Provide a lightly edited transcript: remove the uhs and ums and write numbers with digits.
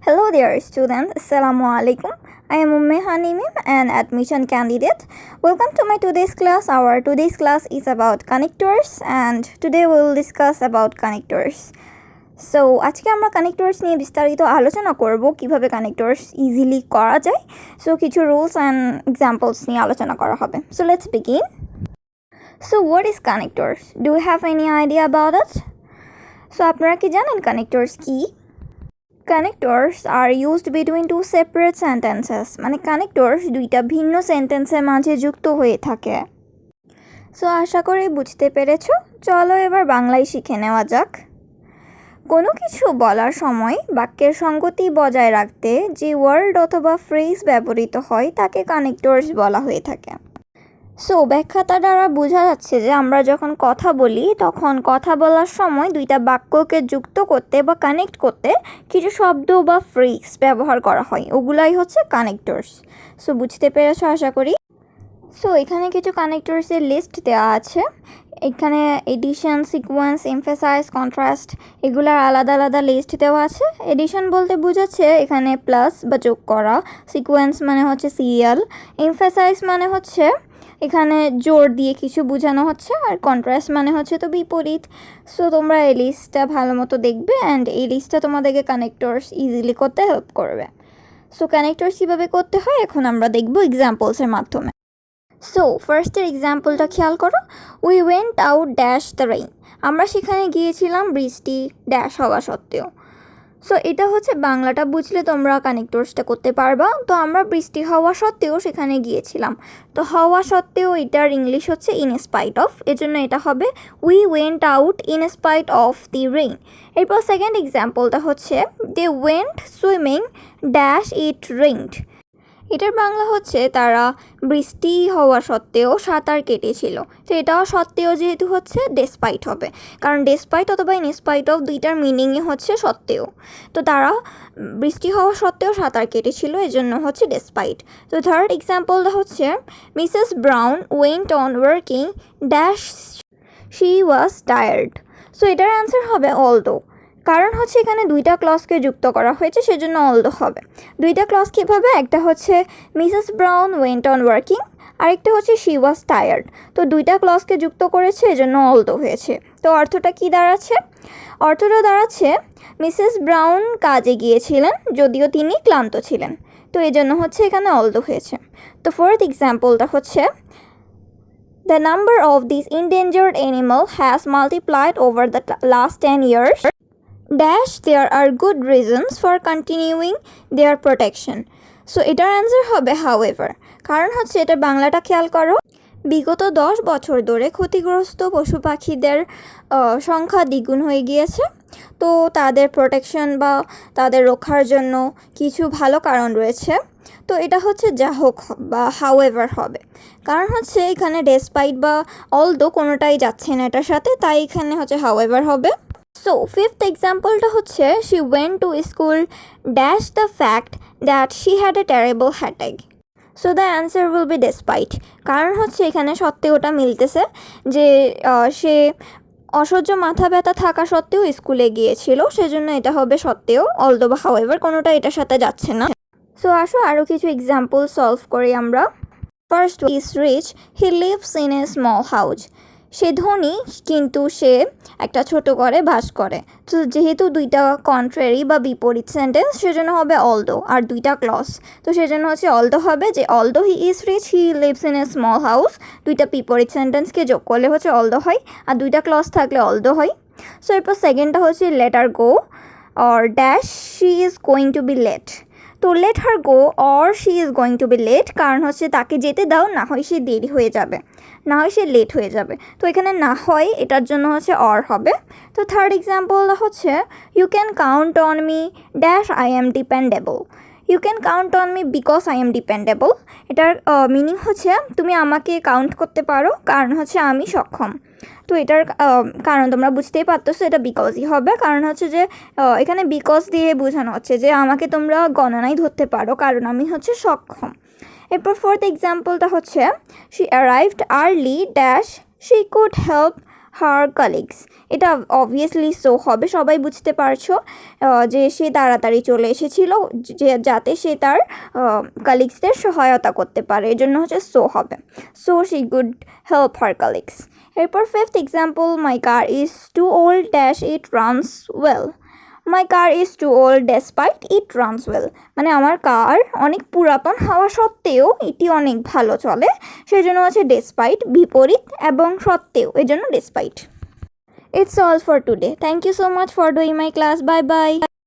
Hello there, students. Assalamu alaikum. I am Umme Hanimim, an admission candidate. Welcome to my today's class. Our today's class is about connectors, and today we will discuss about connectors. So, আজকে আমরা connectors নিয়ে বিস্তারিত আলোচনা করব কিভাবে connectors easily করা যায়. So, কিছু rules and examples নিয়ে আলোচনা করা হবে. So, let's begin. So, what is connectors? Do you have any idea about it? So, আপনারা কি জানেন connectors কি? Connectors are used between two separate sentences. মানে connectors দুইটা ভিন্ন সেন্টেন্সের মাঝে যুক্ত হয়ে থাকে। সো আশা করি বুঝতে পেরেছো। চলো এবার বাংলায় শিখে নেওয়া যাক। কোনো কিছু বলার সময় বাক্যের সঙ্গতি বজায় রাখতে যে ওয়ার্ড অথবা ফ্রেজ ব্যবহৃত হয় তাকে কানেক্টরস বলা হয়ে থাকে। সো ব্যাখ্যাটা দ্বারা বোঝা যাচ্ছে যে আমরা যখন কথা বলি তখন কথা বলার সময় দুইটা বাক্যকে যুক্ত করতে বা কানেক্ট করতে কিছু শব্দ বা ফ্রেজ ব্যবহার করা হয়, ওগুলাই হচ্ছে কানেক্টরস। সো বুঝতে পেরেছো আশা করি। সো এখানে কিছু কানেক্টরসের লিস্ট দেওয়া আছে। এখানে এডিশন, সিকোয়েন্স, এমফাসাইজ, কন্ট্রাস্ট এগুলার আলাদা আলাদা লিস্ট দেওয়া আছে। এডিশন বলতে বোঝাচ্ছে এখানে প্লাস বা যোগ করা, সিকোয়েন্স মানে হচ্ছে সিরিয়াল, এমফাসাইজ মানে হচ্ছে এখানে জোর দিয়ে কিছু বোঝানো হচ্ছে, আর কন্ট্রাস্ট মানে হচ্ছে তো বিপরীত। সো তোমরা এই লিস্টটা ভালো মতো দেখবে অ্যান্ড এই লিস্টটা তোমাদেরকে কানেক্টরস ইজিলি করতে হেল্প করবে। সো কানেক্টরস কীভাবে করতে হয় এখন আমরা দেখব এক্সাম্পলসের মাধ্যমে। সো ফার্স্টের এক্সাম্পলটা খেয়াল করো, we went out dash the rain. আমরা সেখানে গিয়েছিলাম বৃষ্টি ড্যাশ হওয়া সত্ত্বেও। সো এটা হচ্ছে বাংলাটা বুঝলে তোমরা কানেক্টরসটা করতে পারবা। তো আমরা বৃষ্টি হওয়া সত্ত্বেও সেখানে গিয়েছিলাম। তো হওয়া সত্ত্বেও এটার ইংলিশ হচ্ছে ইন স্পাইট অফ, এজন্য এটা হবে we went out in spite of the rain. এরপর সেকেন্ড এক্সাম্পলটা হচ্ছে they went swimming dash it rained. এটার বাংলা হচ্ছে তারা বৃষ্টি হওয়া সত্ত্বেও সাঁতার কেটেছিল। তো এটাও সত্ত্বেও যেহেতু হচ্ছে ডেসপাইট হবে, কারণ ডেসপাইট অথবা ইনস্পাইট অফ দুইটার মিনিংই হচ্ছে সত্ত্বেও। তো তারা বৃষ্টি হওয়া সত্ত্বেও সাঁতার কেটেছিল, এজন্য হচ্ছে ডেসপাইট। তো থার্ড এক্সাম্পলটা হচ্ছে Mrs brown went on working dash she was tired. So এটার অ্যান্সার হবে অলদো, কারণ হচ্ছে এখানে দুইটা ক্লজকে যুক্ত করা হয়েছে, সেজন্য অলদো হবে। দুইটা ক্লজ কীভাবে, একটা হচ্ছে Mrs brown went on working, আরেকটা হচ্ছে শি ওয়াজ টায়ার্ড। তো দুইটা ক্লজকে যুক্ত করেছে, এজন্য অলদো হয়েছে। তো অর্থটা কি দাঁড়াচ্ছে? অর্থটা দাঁড়াচ্ছে মিসেস ব্রাউন কাজে গিয়েছিলেন যদিও তিনি ক্লান্ত ছিলেন। তো এই জন্য হচ্ছে এখানে অলদো হয়েছে। তো ফোর্থ এক্সাম্পলটা হচ্ছে the number of this endangered animal has multiplied over the last 10 years. Dash there are good reasons for continuing their protection. So এটার অ্যান্সার হবে however, কারণ হচ্ছে এটা বাংলাটা খেয়াল করো, বিগত 10 বছর ধরে ক্ষতিগ্রস্ত পশু পাখিদের সংখ্যা দ্বিগুণ হয়ে গিয়েছে। তো তাদের প্রোটেকশন বা তাদের রক্ষার জন্য কিছু ভালো কারণ রয়েছে। তো এটা হচ্ছে যা হোক বা হাউএভার হবে, কারণ হচ্ছে এখানে ডেসপাইট বা অলদো কোনোটাই যাচ্ছে না এটার সাথে, তাই এখানে হচ্ছে হাউএভার হবে। সো ফিফথ এক্সাম্পলটা হচ্ছে she went to school dash the fact that she had a terrible headache. So the answer will be despite, কারণ হচ্ছে এখানে সত্ত্বেওটা মিলতেছে যে সে অসহ্য মাথা ব্যথা থাকা সত্ত্বেও স্কুলে গিয়েছিল, সেজন্য এটা হবে সত্ত্বেও, অলদো বা হাউএভার কোনোটা এটার সাথে যাচ্ছে না। সো আসো আরও কিছু এক্সাম্পল সলভ করি আমরা। First is rich, he lives in a small house. সে ধনী কিন্তু সে একটা ছোট ঘরে বাস করে। তো যেহেতু দুইটা কন্ট্রারি বা বিপরীত সেন্টেন্স, সেজন্য হবে অলদো, আর দুইটা ক্লজ, তো সেজন্য হচ্ছে অলদো হবে যে although he is rich he lives in a small house. দুইটা বিপরীত সেন্টেন্সকে যোগ করলে হচ্ছে অলদো হয়, আর দুইটা ক্লজ থাকলে অলদো হয়। সো এরপর সেকেন্ডটা হচ্ছে let her go or dash she is going to be late. তো let her go or she is going to be late, কারণ হচ্ছে তাকে যেতে দাও, না হয় সে দেরি হয়ে যাবে, না হয় সে লেট হয়ে যাবে। তো এখানে না হয় এটার জন্য হচ্ছে অর হবে। তো থার্ড এক্সাম্পল হচ্ছে you can count on me dash I am dependable. You can count on me because I am dependable. এটার মিনিং হচ্ছে তুমি আমাকে কাউন্ট করতে পারো, কারণ হচ্ছে আমি সক্ষম। তো এটার কারণ তোমরা বুঝতেই পারতেছো, এটা বিকজই হবে, কারণ হচ্ছে যে এখানে বিকজ দিয়ে বোঝানো হচ্ছে যে আমাকে তোমরা গণনায় ধরতে পারো, কারণ আমি হচ্ছে সক্ষম। এরপর ফোর্থ এক্সাম্পলটা হচ্ছে she arrived early dash she could help her colleagues. এটা অবভিয়াসলি সো হবে, সবাই বুঝতে পারছো যে সে তাড়াতাড়ি চলে এসেছিল যে যাতে সে তার কালিগসদের সহায়তা করতে পারে, এজন্য হচ্ছে সো হবে। So she could help her colleagues. এরপর fifth example, my car is too old dash it runs well. My car is too old despite it runs well, মানে আমার কার অনেক পুরাতন হওয়া সত্ত্বেও এটি অনেক ভালো চলে, সেই জন্য হচ্ছে ডেসপাইট বিপরীত এবং সত্ত্বেও, এই জন্য despite. It's all for today. Thank you so much for doing my class. Bye bye.